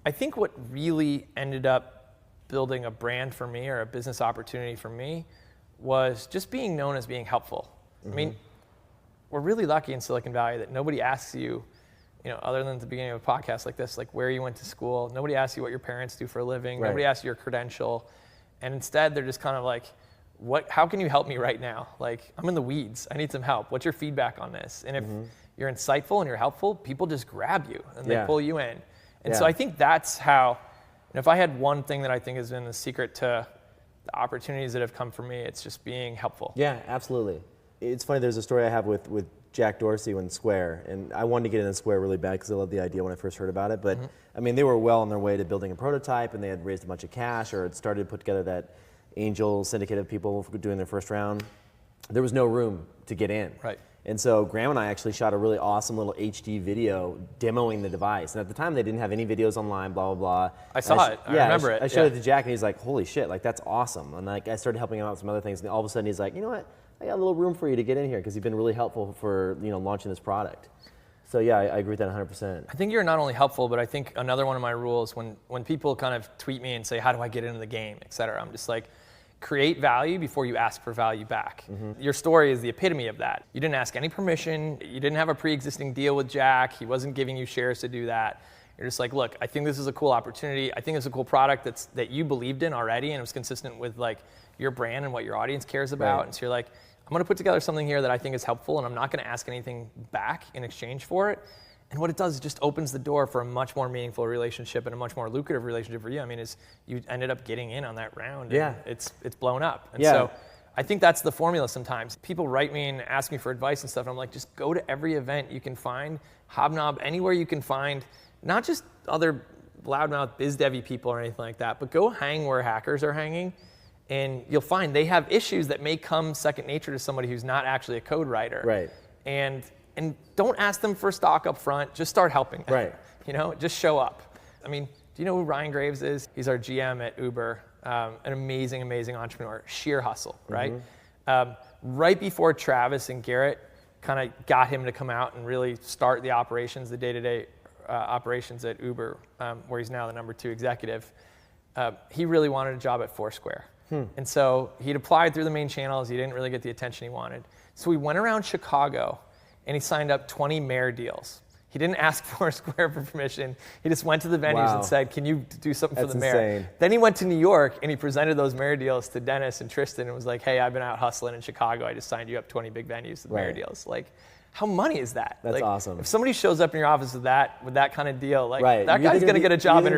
I think what really ended up building a brand for me or a business opportunity for me was just being known as being helpful. I mean, we're really lucky in Silicon Valley that nobody asks you, other than at the beginning of a podcast like this, like where you went to school. Nobody asks you what your parents do for a living. Right. Nobody asks you your credential. And instead, they're just kind of like, how can you help me right now? Like, I'm in the weeds. I need some help. What's your feedback on this? And if you're insightful and you're helpful, people just grab you and they pull you in. And so I think that's how, if I had one thing that I think has been the secret to the opportunities that have come for me, it's just being helpful. Yeah, absolutely. It's funny, there's a story I have with Jack Dorsey when Square, and I wanted to get into Square really bad because I loved the idea when I first heard about it, but I mean, they were well on their way to building a prototype, and they had raised a bunch of cash, or had started to put together that angel syndicate of people doing their first round. There was no room to get in. Right. And so Graham and I actually shot a really awesome little HD video demoing the device. And at the time, they didn't have any videos online, blah, blah, blah. I saw it. I remember it. I showed it to Jack, and he's like, holy shit, like, that's awesome. And like, I started helping him out with some other things, and all of a sudden, he's like, you know what? I got a little room for you to get in here, because you've been really helpful for launching this product. So yeah, I agree with that 100%. I think you're not only helpful, but I think another one of my rules, when people kind of tweet me and say, how do I get into the game, et cetera, I'm just like, create value before you ask for value back. Your story is the epitome of that. You didn't ask any permission. You didn't have a pre-existing deal with Jack. He wasn't giving you shares to do that. You're just like, look, I think this is a cool opportunity. I think it's a cool product that you believed in already, and it was consistent with like your brand and what your audience cares about. Right. And so you're like, I'm gonna put together something here that I think is helpful, and I'm not gonna ask anything back in exchange for it. And what it does is just opens the door for a much more meaningful relationship and a much more lucrative relationship for you. I mean, you ended up getting in on that round. And it's blown up. And so I think that's the formula sometimes. People write me and ask me for advice and stuff, and I'm like, just go to every event you can find, hobnob anywhere you can find, not just other loudmouth biz devy people or anything like that, but go hang where hackers are hanging, and you'll find they have issues that may come second nature to somebody who's not actually a code writer. Right. And don't ask them for stock up front. Just start helping them. Right. Just show up. I mean, do you know who Ryan Graves is? He's our GM at Uber, an amazing, amazing entrepreneur, sheer hustle, right? Right before Travis and Garrett kind of got him to come out and really start the operations, the day-to-day operations at Uber, where he's now the #2 executive, he really wanted a job at Foursquare. And so he'd applied through the main channels. He didn't really get the attention he wanted. So he went around Chicago, and he signed up 20 mayor deals. He didn't ask Foursquare for permission. He just went to the venues and said, can you do something for the mayor? Insane. Then he went to New York, and he presented those mayor deals to Dennis and Tristan, and was like, hey, I've been out hustling in Chicago. I just signed you up 20 big venues with mayor deals. Like, how money is that? That's like, awesome. If somebody shows up in your office with that kind of deal, like Right. that guy's going to get a job interview.